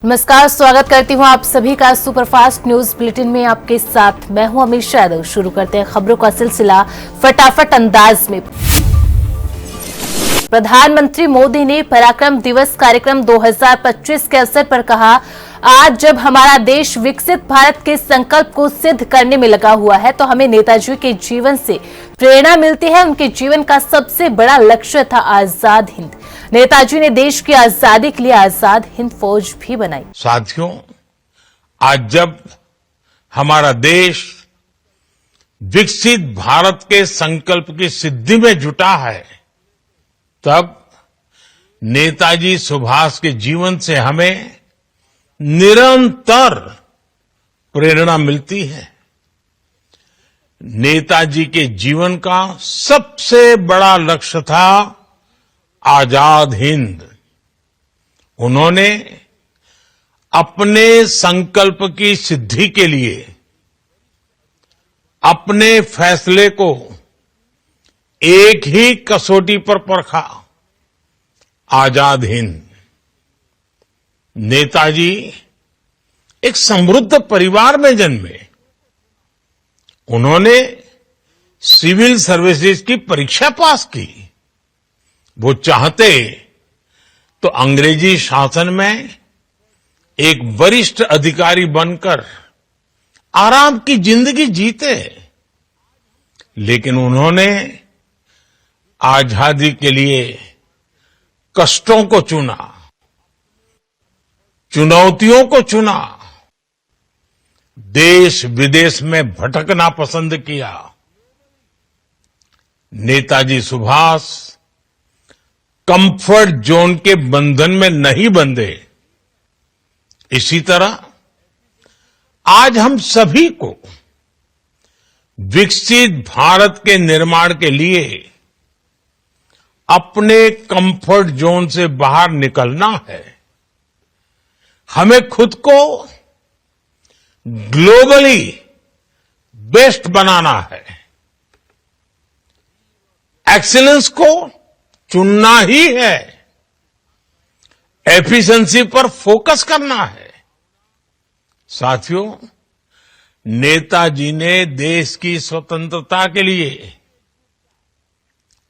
नमस्कार, स्वागत करती हूं आप सभी का सुपरफास्ट न्यूज बुलेटिन में। आपके साथ मैं हूं अमीषा यादव। शुरू करते हैं खबरों का सिलसिला फटाफट अंदाज में। प्रधानमंत्री मोदी ने पराक्रम दिवस कार्यक्रम 2025 के अवसर पर कहा, आज जब हमारा देश विकसित भारत के संकल्प को सिद्ध करने में लगा हुआ है तो हमें नेताजी के जीवन से प्रेरणा मिलती है। उनके जीवन का सबसे बड़ा लक्ष्य था आजाद हिंद। नेताजी ने देश की आजादी के लिए आजाद हिंद फौज भी बनाई। साथियों, आज जब हमारा देश विकसित भारत के संकल्प की सिद्धि में जुटा है, तब नेताजी सुभाष के जीवन से हमें निरंतर प्रेरणा मिलती है। नेताजी के जीवन का सबसे बड़ा लक्ष्य था आजाद हिंद। उन्होंने अपने संकल्प की सिद्धि के लिए अपने फैसले को एक ही कसौटी पर परखा, आजाद हिंद। नेताजी एक समृद्ध परिवार में जन्मे। उन्होंने सिविल सर्विसेज की परीक्षा पास की। वो चाहते तो अंग्रेजी शासन में एक वरिष्ठ अधिकारी बनकर आराम की जिंदगी जीते, लेकिन उन्होंने आजादी के लिए कष्टों को चुना, चुनौतियों को चुना, देश विदेश में भटकना पसंद किया। नेताजी सुभाष कंफर्ट जोन के बंधन में नहीं बंधे। इसी तरह आज हम सभी को विकसित भारत के निर्माण के लिए अपने कंफर्ट जोन से बाहर निकलना है। हमें खुद को ग्लोबली बेस्ट बनाना है। एक्सीलेंस को चुनना ही है। एफिशिएंसी पर फोकस करना है। साथियों, नेताजी ने देश की स्वतंत्रता के लिए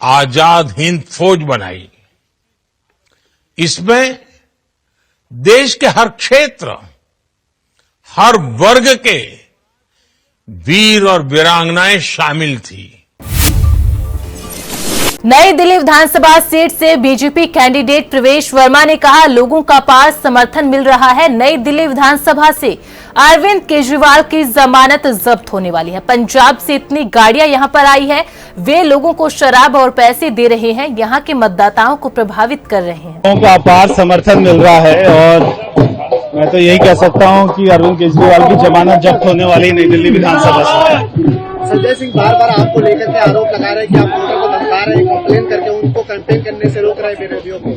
आजाद हिंद फौज बनाई। इसमें देश के हर क्षेत्र, हर वर्ग के वीर और वीरांगनाएं शामिल थी। नई दिल्ली विधानसभा सीट से बीजेपी कैंडिडेट प्रवेश वर्मा ने कहा, लोगों का पास समर्थन मिल रहा है। नई दिल्ली विधानसभा से अरविंद केजरीवाल की जमानत जब्त होने वाली है। पंजाब से इतनी गाड़ियां यहां पर आई है, वे लोगों को शराब और पैसे दे रहे हैं, यहां के मतदाताओं को प्रभावित कर रहे हैं। लोगों का अपार समर्थन मिल रहा है और मैं तो यही कह सकता हूं कि अरविंद केजरीवाल की जमानत जब्त होने वाली नई दिल्ली विधानसभा से। संजय सिंह बार बार आपको लेकर के आरोप लगा रहे हैं कि आप वोटर को धमका रहे हैं, कंप्लेन करके उनको कैंपेन करने से रोक रहे हैं विरोधियों को।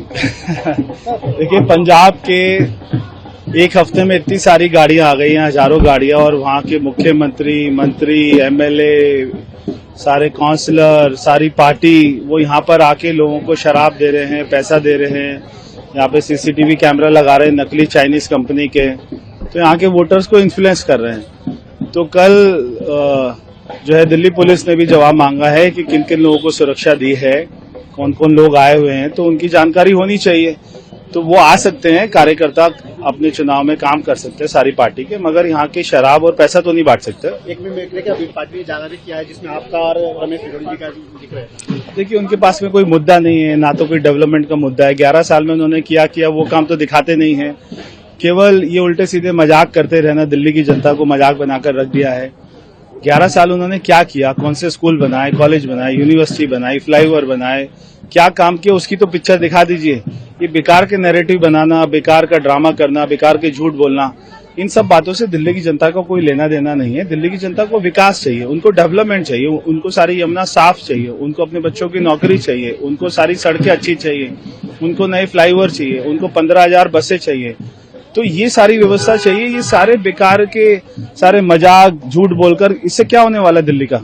देखिए, पंजाब के एक हफ्ते में इतनी सारी गाड़ियां आ गई हैं, हजारों गाड़ियां, और वहां के मुख्यमंत्री, मंत्री, एमएलए, सारे काउंसलर, सारी पार्टी, वो यहाँ पर आके लोगों को शराब दे रहे हैं, पैसा दे रहे हैं। यहाँ पे सीसीटीवी कैमरा लगा रहे हैं नकली चाइनीज कंपनी के, तो यहाँ के वोटर्स को इन्फ्लुएंस कर रहे हैं। तो कल जो है दिल्ली पुलिस ने भी जवाब मांगा है कि किन किन लोगों को सुरक्षा दी है, कौन कौन लोग आए हुए हैं, तो उनकी जानकारी होनी चाहिए। तो वो आ सकते हैं, कार्यकर्ता अपने चुनाव में काम कर सकते हैं सारी पार्टी के, मगर यहाँ की शराब और पैसा तो नहीं बांट सकते। एक में पार्टी ने जाना भी किया है जिसमें आपका और रमेश पिरोड़ी जी का जिक्र है। देखिए, उनके पास में कोई मुद्दा नहीं है, ना तो कोई डेवलपमेंट का मुद्दा है। 11 साल में उन्होंने किया वो काम तो दिखाते नहीं है। केवल ये उल्टे सीधे मजाक करते रहना, दिल्ली की जनता को मजाक बनाकर रख दिया है। 11 साल उन्होंने क्या किया, कौन से स्कूल बनाए, कॉलेज बनाए, यूनिवर्सिटी बनाई, फ्लाईओवर बनाए, क्या काम किया, उसकी तो पिक्चर दिखा दीजिए। ये बेकार के नैरेटिव बनाना, बेकार का ड्रामा करना, बेकार के झूठ बोलना, इन सब बातों से दिल्ली की जनता को कोई लेना देना नहीं है। दिल्ली की जनता को विकास चाहिए, उनको डेवलपमेंट चाहिए, उनको सारी यमुना साफ चाहिए, उनको अपने बच्चों की नौकरी चाहिए, उनको सारी सड़कें अच्छी चाहिए, उनको नए फ्लाईओवर चाहिए, उनको 15,000 बसें चाहिए। तो ये सारी व्यवस्था चाहिए। ये सारे बेकार के सारे मजाक, झूठ बोलकर इससे क्या होने वाला दिल्ली का।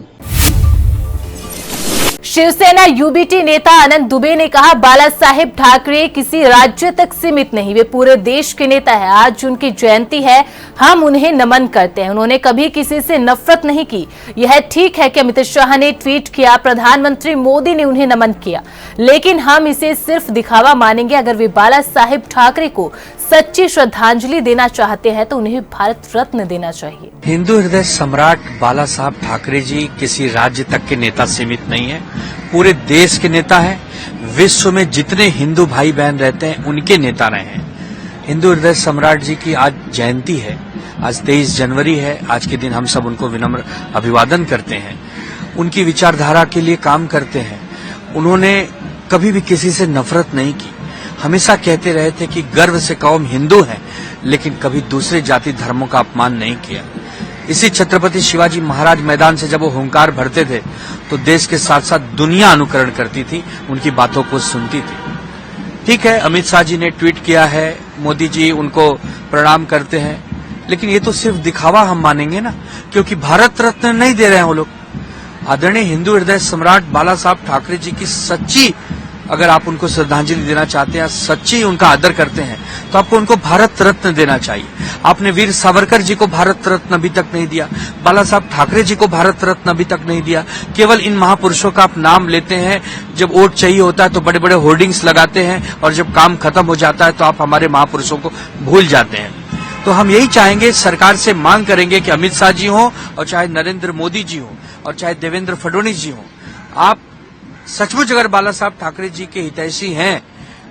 शिवसेना यूबीटी नेता अनंत दुबे ने कहा, बाला साहेब ठाकरे किसी राज्य तक सीमित नहीं, वे पूरे देश के नेता है। आज उनकी जयंती है, हम उन्हें नमन करते हैं। उन्होंने कभी किसी से नफरत नहीं की। यह ठीक है कि अमित शाह ने ट्वीट किया, प्रधानमंत्री मोदी ने उन्हें नमन किया, लेकिन हम इसे सिर्फ दिखावा मानेंगे। अगर वे बाला साहेब ठाकरे को सच्ची श्रद्धांजलि देना चाहते हैं तो उन्हें भारत रत्न देना चाहिए। हिंदू हृदय सम्राट बाला साहब ठाकरे जी किसी राज्य तक के नेता सीमित नहीं है, पूरे देश के नेता हैं। विश्व में जितने हिंदू भाई बहन रहते हैं उनके नेता रहे हैं। हिंदू हृदय सम्राट जी की आज जयंती है, आज 23 जनवरी है। आज के दिन हम सब उनको विनम्र अभिवादन करते हैं, उनकी विचारधारा के लिए काम करते हैं। उन्होंने कभी भी किसी से नफरत नहीं की, हमेशा कहते रहे थे कि गर्व से कौम हिंदू है, लेकिन कभी दूसरे जाति धर्मों का अपमान नहीं किया। इसी छत्रपति शिवाजी महाराज मैदान से जब वो हुंकार भरते थे तो देश के साथ साथ दुनिया अनुकरण करती थी, उनकी बातों को सुनती थी। ठीक है, अमित शाह जी ने ट्वीट किया है, मोदी जी उनको प्रणाम करते हैं, लेकिन ये तो सिर्फ दिखावा हम मानेंगे ना, क्योंकि भारत रत्न नहीं दे रहे हैं वो लोग। आदरणीय हिंदू हृदय सम्राट बाला साहब ठाकरे जी की सच्ची, अगर आप उनको श्रद्धांजलि देना चाहते हैं, सच्ची उनका आदर करते हैं, तो आपको उनको भारत रत्न देना चाहिए। आपने वीर सावरकर जी को भारत रत्न अभी तक नहीं दिया, बाला साहब ठाकरे जी को भारत रत्न अभी तक नहीं दिया। केवल इन महापुरुषों का आप नाम लेते हैं, जब वोट चाहिए होता है तो बड़े बड़े होर्डिंग्स लगाते हैं, और जब काम खत्म हो जाता है तो आप हमारे महापुरुषों को भूल जाते हैं। तो हम यही चाहेंगे, सरकार से मांग करेंगे कि अमित शाह जी हों और चाहे नरेंद्र मोदी जी हों और चाहे देवेंद्र फडणवीस जी हों, आप सचमुच अगर बाला साहब ठाकरे जी के हितैषी हैं,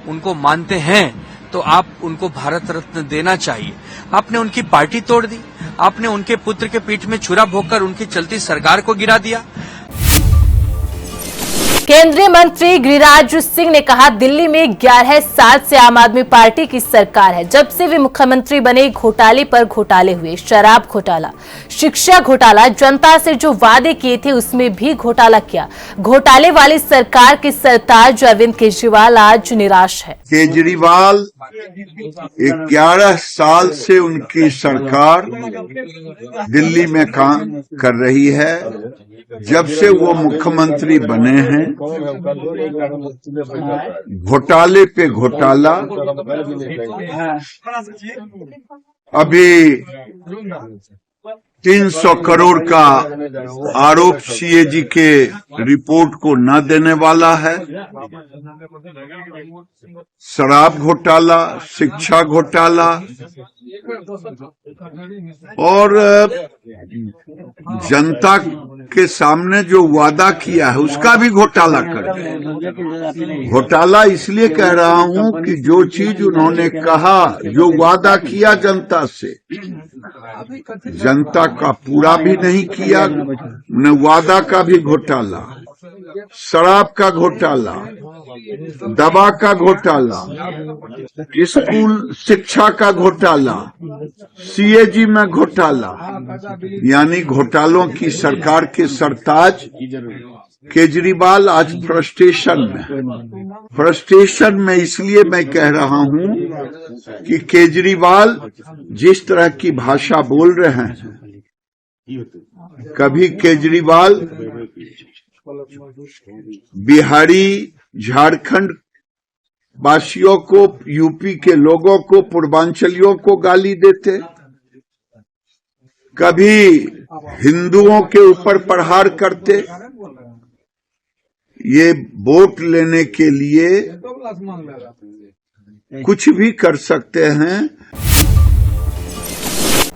उनको मानते हैं, तो आप उनको भारत रत्न देना चाहिए। आपने उनकी पार्टी तोड़ दी, आपने उनके पुत्र के पीठ में छुरा भोंककर उनकी चलती सरकार को गिरा दिया। केंद्रीय मंत्री गिरिराज सिंह ने कहा, दिल्ली में 11 साल से आम आदमी पार्टी की सरकार है। जब से वे मुख्यमंत्री बने, घोटाले पर घोटाले हुए, शराब घोटाला, शिक्षा घोटाला, जनता से जो वादे किए थे उसमें भी घोटाला किया। घोटाले वाली सरकार के सरताज अरविंद केजरीवाल आज निराश है। केजरीवाल 11 साल से उनकी सरकार दिल्ली में काम कर रही है। जब से वो मुख्यमंत्री बने हैं, घोटाले पे घोटाला। अभी 300 करोड़ का आरोप सीएजी के रिपोर्ट को न देने वाला है। शराब घोटाला, शिक्षा घोटाला और जनता के सामने जो वादा किया है उसका भी घोटाला कर दिया। घोटाला इसलिए कह रहा हूं कि जो चीज उन्होंने कहा, जो वादा किया जनता से, जनता का पूरा भी नहीं किया, न वादा का भी घोटाला, शराब का घोटाला, दवा का घोटाला, स्कूल शिक्षा का घोटाला, सीएजी में घोटाला, यानी घोटालों की सरकार के सरताज केजरीवाल आज फ्रस्ट्रेशन में इसलिए मैं कह रहा हूं कि केजरीवाल जिस तरह की भाषा बोल रहे हैं, कभी केजरीवाल बिहारी, झारखंड वासियों को, यूपी के लोगों को, पूर्वांचलियों को गाली देते, कभी हिंदुओं के ऊपर प्रहार करते। ये वोट लेने के लिए कुछ भी कर सकते हैं।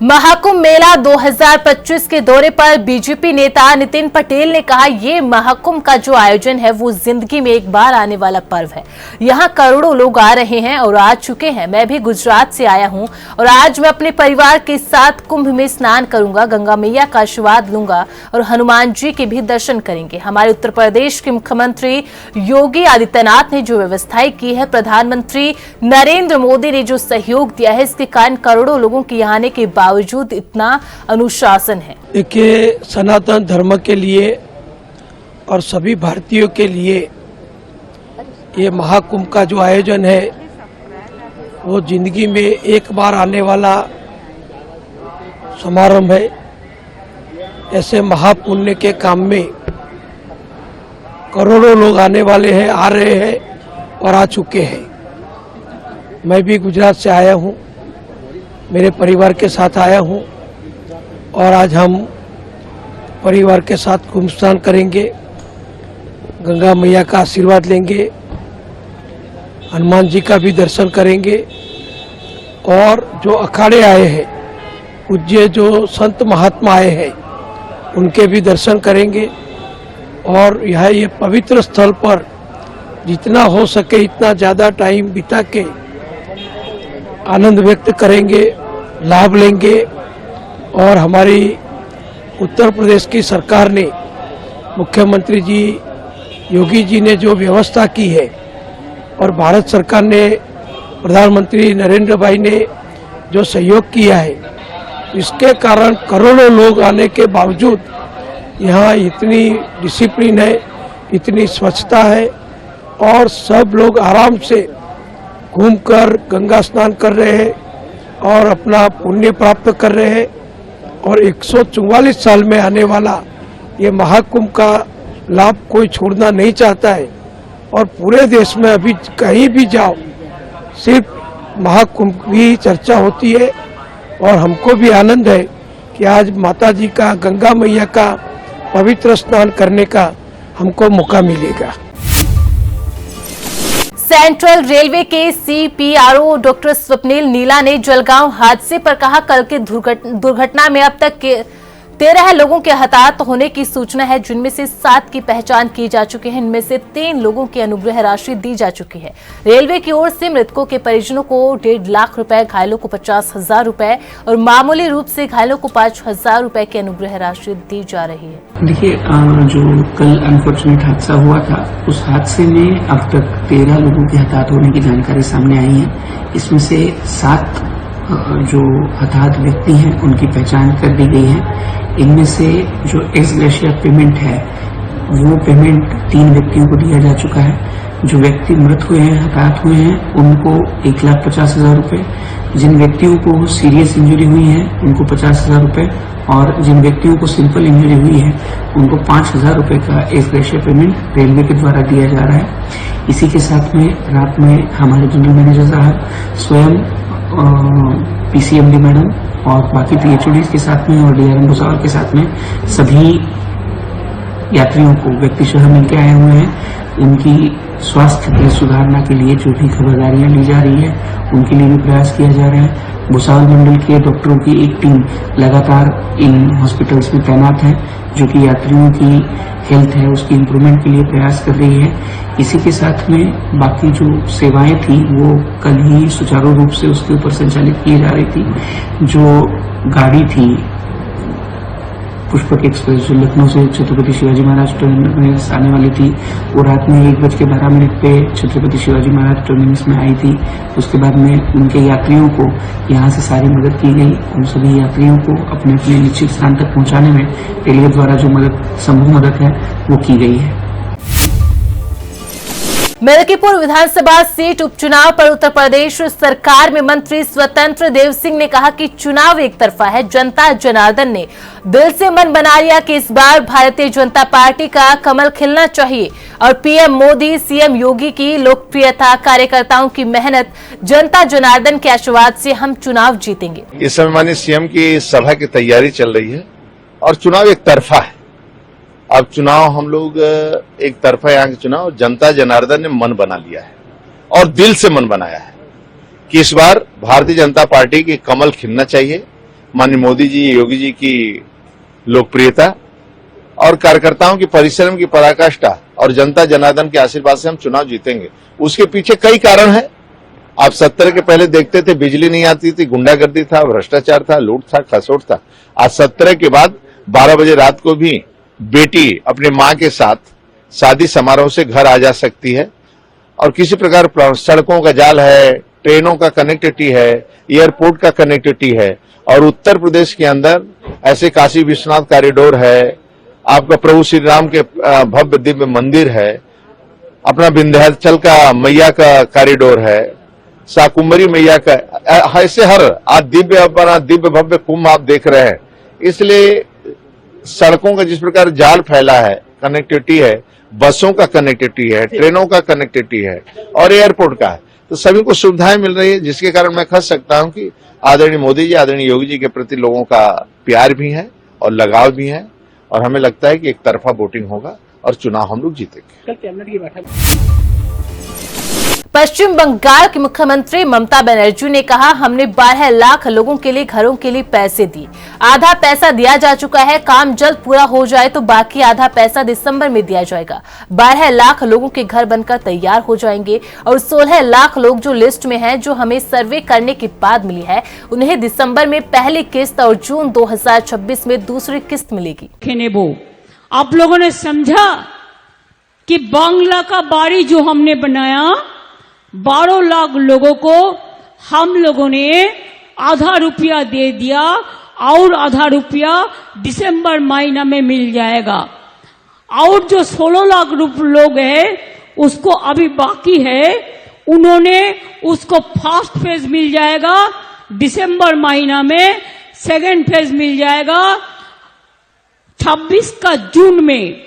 महाकुंभ मेला 2025 के दौरे पर बीजेपी नेता नितिन पटेल ने कहा, ये महाकुंभ का जो आयोजन है वो जिंदगी में एक बार आने वाला पर्व है। यहाँ करोड़ों लोग आ रहे हैं और आ चुके हैं। मैं भी गुजरात से आया हूँ और आज मैं अपने परिवार के साथ कुंभ में स्नान करूंगा, गंगा मैया का आशीर्वाद लूंगा और हनुमान जी के भी दर्शन करेंगे। हमारे उत्तर प्रदेश के मुख्यमंत्री योगी आदित्यनाथ ने जो व्यवस्थाएं की है, प्रधानमंत्री नरेंद्र मोदी ने जो सहयोग दिया है, इसके कारण करोड़ों लोगों के यहाँ आने के बावजूद इतना अनुशासन है। देखिए, सनातन धर्म के लिए और सभी भारतीयों के लिए ये महाकुंभ का जो आयोजन है वो जिंदगी में एक बार आने वाला समारंभ है। ऐसे महापुण्य के काम में करोड़ों लोग आने वाले हैं, आ रहे हैं और आ चुके हैं। मैं भी गुजरात से आया हूँ, मेरे परिवार के साथ आया हूँ और आज हम परिवार के साथ कुंभ स्नान करेंगे, गंगा मैया का आशीर्वाद लेंगे, हनुमान जी का भी दर्शन करेंगे और जो अखाड़े आए हैं, पूज्य जो संत महात्मा आए हैं, उनके भी दर्शन करेंगे और यह ये पवित्र स्थल पर जितना हो सके इतना ज़्यादा टाइम बिता के आनंद व्यक्त करेंगे, लाभ लेंगे। और हमारी उत्तर प्रदेश की सरकार ने, मुख्यमंत्री जी योगी जी ने जो व्यवस्था की है और भारत सरकार ने, प्रधानमंत्री नरेंद्र भाई ने जो सहयोग किया है, इसके कारण करोड़ों लोग आने के बावजूद यहाँ इतनी डिसिप्लिन है, इतनी स्वच्छता है और सब लोग आराम से घूमकर गंगा स्नान कर रहे हैं और अपना पुण्य प्राप्त कर रहे हैं। और 144 साल में आने वाला ये महाकुंभ का लाभ कोई छोड़ना नहीं चाहता है और पूरे देश में अभी कहीं भी जाओ सिर्फ महाकुंभ की चर्चा होती है। और हमको भी आनंद है कि आज माता जी का, गंगा मैया का पवित्र स्नान करने का हमको मौका मिलेगा। सेंट्रल रेलवे के CPRO डॉक्टर स्वप्निल नीला ने जलगांव हादसे पर कहा, कल के दुर्घटना में अब तक के 13 लोगों के हताहत होने की सूचना है, जिनमें से 7 की पहचान की जा चुकी है। इनमें से 3 लोगों की अनुग्रह राशि दी जा चुकी है। रेलवे की ओर से मृतकों के परिजनों को 1.5 लाख रुपए, घायलों को 50,000 रुपए और मामूली रूप से घायलों को 5,000 रुपए की अनुग्रह राशि दी जा रही है। देखिए, जो कल अनफॉर्चुनेट हादसा हुआ था, उस हादसे में अब तक 13 लोगों के हताहत होने की जानकारी सामने आई है। इसमें से 7 जो हताहत व्यक्ति हैं उनकी पहचान कर दी गई है। इनमें से जो एक्स ग्रेशिया पेमेंट है वो पेमेंट 3 व्यक्तियों को दिया जा चुका है। जो व्यक्ति मृत हुए हैं, हताहत हुए हैं, उनको 1,50,000 रुपए, जिन व्यक्तियों को सीरियस इंजरी हुई है उनको 50,000 रुपए और जिन व्यक्तियों को सिंपल इंजरी हुई है उनको 5,000 रुपए का एक्स ग्रेशिया पेमेंट रेलवे के द्वारा दिया जा रहा है। इसी के साथ में रात में हमारे जनरल मैनेजर साहब स्वयं PCMD मैडम और बाकी PHODs के साथ में और DRM भुसावल के साथ में सभी यात्रियों को व्यक्तिशः मिलकर आए हुए हैं। उनकी स्वास्थ्य के सुधारना के लिए जो भी खबरदारियां ली जा रही है उनके लिए भी प्रयास किया जा रहा है। भुसावल मंडल के डॉक्टरों की एक टीम लगातार इन हॉस्पिटल्स में तैनात है, जो कि यात्रियों की हेल्थ है उसकी इम्प्रूवमेंट के लिए प्रयास कर रही है। इसी के साथ में बाकी जो सेवाएं थी वो कल ही सुचारू रूप से उसके ऊपर संचालित की जा रही थी। जो गाड़ी थी पुष्पक एक्सप्रेस जो लखनऊ से छत्रपति शिवाजी महाराज टर्मिनस आने वाली थी, वो रात में 1:12 पे छत्रपति शिवाजी महाराज टर्मिनस में आई थी। उसके बाद में उनके यात्रियों को यहाँ से सारी मदद की गई। उन सभी यात्रियों को अपने अपने निश्चित स्थान तक पहुंचाने में रेलवे द्वारा जो मदद, संभव मदद है, वो की गई है। मिल्कीपुर विधानसभा सीट उपचुनाव पर उत्तर प्रदेश सरकार में मंत्री स्वतंत्र देव सिंह ने कहा कि चुनाव एक तरफा है। जनता जनार्दन ने दिल से मन बना लिया कि इस बार भारतीय जनता पार्टी का कमल खिलना चाहिए और पीएम मोदी, सीएम योगी की लोकप्रियता, कार्यकर्ताओं की मेहनत, जनता जनार्दन के आशीर्वाद से हम चुनाव जीतेंगे। इस समय माननीय सीएम की सभा की तैयारी चल रही है और चुनाव एक तरफा है। अब चुनाव हम लोग एक तरफा यहाँ के चुनाव जनता जनार्दन ने मन बना लिया है और दिल से मन बनाया है कि इस बार भारतीय जनता पार्टी की कमल खिलना चाहिए। माननीय मोदी जी, योगी जी की लोकप्रियता और कार्यकर्ताओं की परिश्रम की पराकाष्ठा और जनता जनार्दन के आशीर्वाद से हम चुनाव जीतेंगे। उसके पीछे कई कारण है। आप 70 के पहले देखते थे बिजली नहीं आती थी, गुंडागर्दी था, भ्रष्टाचार था, लूट था, खसोट था। आज 17 के बाद 12 बजे रात को भी बेटी अपनी मां के साथ शादी समारोह से घर आ जा सकती है और किसी प्रकार सड़कों का जाल है, ट्रेनों का कनेक्टिविटी है, एयरपोर्ट का कनेक्टिविटी है और उत्तर प्रदेश के अंदर ऐसे काशी विश्वनाथ कॉरिडोर है, आपका प्रभु श्री राम के भव्य दिव्य मंदिर है, अपना विंध्याचल का मैया का कॉरिडोर है, शाकुंभरी मैया का, ऐसे हर आज दिव्य भव्य कुंभ आप देख रहे हैं। इसलिए सड़कों का जिस प्रकार जाल फैला है, कनेक्टिविटी है, बसों का कनेक्टिविटी है, ट्रेनों का कनेक्टिविटी है और एयरपोर्ट का है, तो सभी को सुविधाएं मिल रही है, जिसके कारण मैं कह सकता हूं कि आदरणीय मोदी जी, आदरणीय योगी जी के प्रति लोगों का प्यार भी है और लगाव भी है, और हमें लगता है कि एक तरफा वोटिंग होगा और चुनाव हम लोग जीतेंगे। कल कैबिनेट की बैठक पश्चिम बंगाल की मुख्यमंत्री ममता बनर्जी ने कहा, हमने 12 लाख लोगों के लिए घरों के लिए पैसे दिए, आधा पैसा दिया जा चुका है, काम जल्द पूरा हो जाए तो बाकी आधा पैसा दिसंबर में दिया जाएगा। 12 लाख लोगों के घर बनकर तैयार हो जाएंगे और 16 लाख लोग जो लिस्ट में हैं, जो हमें सर्वे करने के बाद मिली है, उन्हें दिसंबर में पहली किस्त और जून 2026 में दूसरी किस्त मिलेगी। आप लोगों ने समझा कि बांग्ला का बाड़ी जो हमने बनाया, 12 लाख लोगों को हम लोगों ने आधा रुपया दे दिया और आधा रुपया दिसंबर महीना में मिल जाएगा। और जो 16 लाख लोग हैं उसको अभी बाकी है, उन्होंने उसको फर्स्ट फेज मिल जाएगा दिसंबर महीना में, सेकेंड फेज मिल जाएगा 26 का जून में,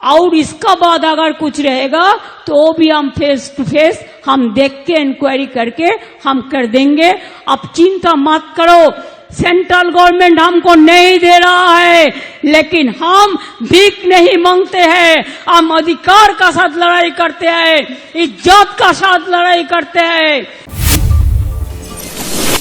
और इसका बाद अगर कुछ रहेगा तो वो भी हम फेस टू फेस हम देख के इंक्वायरी करके हम कर देंगे। अब चिंता मत करो, सेंट्रल गवर्नमेंट हमको नहीं दे रहा है, लेकिन हम भीख नहीं मांगते हैं, हम अधिकार का साथ लड़ाई करते हैं, इज्जत का साथ लड़ाई करते हैं।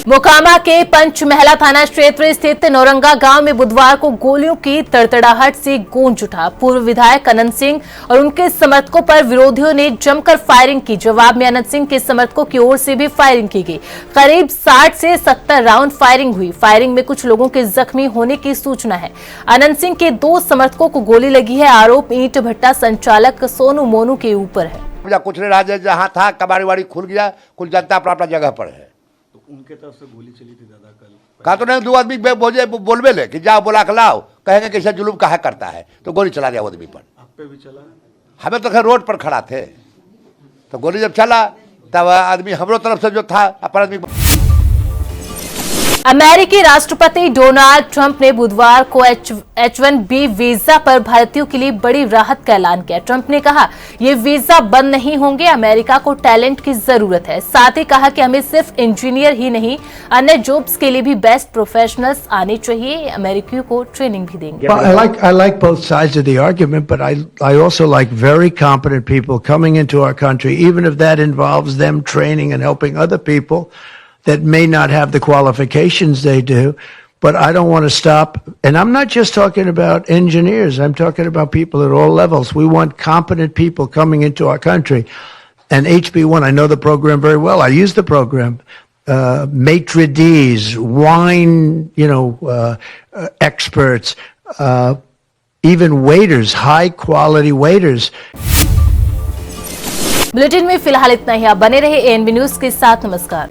मोकामा के पंचमहला थाना क्षेत्र स्थित नौरंगा गांव में बुधवार को गोलियों की तड़तड़ाहट से गूंज उठा। पूर्व विधायक अनंत सिंह और उनके समर्थकों पर विरोधियों ने जमकर फायरिंग की। जवाब में अनंत सिंह के समर्थकों की ओर से भी फायरिंग की गई। करीब 60 से 70 राउंड फायरिंग हुई। फायरिंग में कुछ लोगों के जख्मी होने की सूचना है। अनंत सिंह के 2 समर्थकों को गोली लगी है। आरोप ईंट भट्टा संचालक सोनू मोनू के ऊपर है। कुछ नहीं रहा, जहाँ था कबाड़ी वाड़ी खुल गया, कुल जनता अपना अपना जगह पर है। उनके तरफ से गोली चली थी दादा कल। कहा तो नहीं, 2 आदमी बोलबे ले कि जाओ बुला के लाओ, कहेंगे कैसे जुलूम कहा करता है, तो गोली चला दिया आदमी पर। आप पे भी चला? हमें तो खैर रोड पर खड़ा थे, तो गोली जब चला तब आदमी हमरो तरफ से जो था अपन आदमी। अमेरिकी राष्ट्रपति डोनाल्ड ट्रंप ने बुधवार को H-1B वीजा पर भारतीयों के लिए बड़ी राहत का ऐलान किया। ट्रंप ने कहा, ये वीजा बंद नहीं होंगे, अमेरिका को टैलेंट की जरूरत है। साथ ही कहा कि हमें सिर्फ इंजीनियर ही नहीं, अन्य जॉब्स के लिए भी बेस्ट प्रोफेशनल्स आने चाहिए। अमेरिकियों को ट्रेनिंग भी देंगे। I like both sides of the argument, but I also like very competent people coming into our country, even if that involves them training and helping other people that may not have the qualifications they do. But I don't want to stop. And I'm not just talking about engineers. I'm talking about people at all levels. We want competent people coming into our country. And HB1, I know the program very well. I use the program. Maitre d's, wine, experts, even waiters, high quality waiters. Bulletin में फिलहाल इतना ही। आप बने रहे ANB news के साथ। नमस्कार।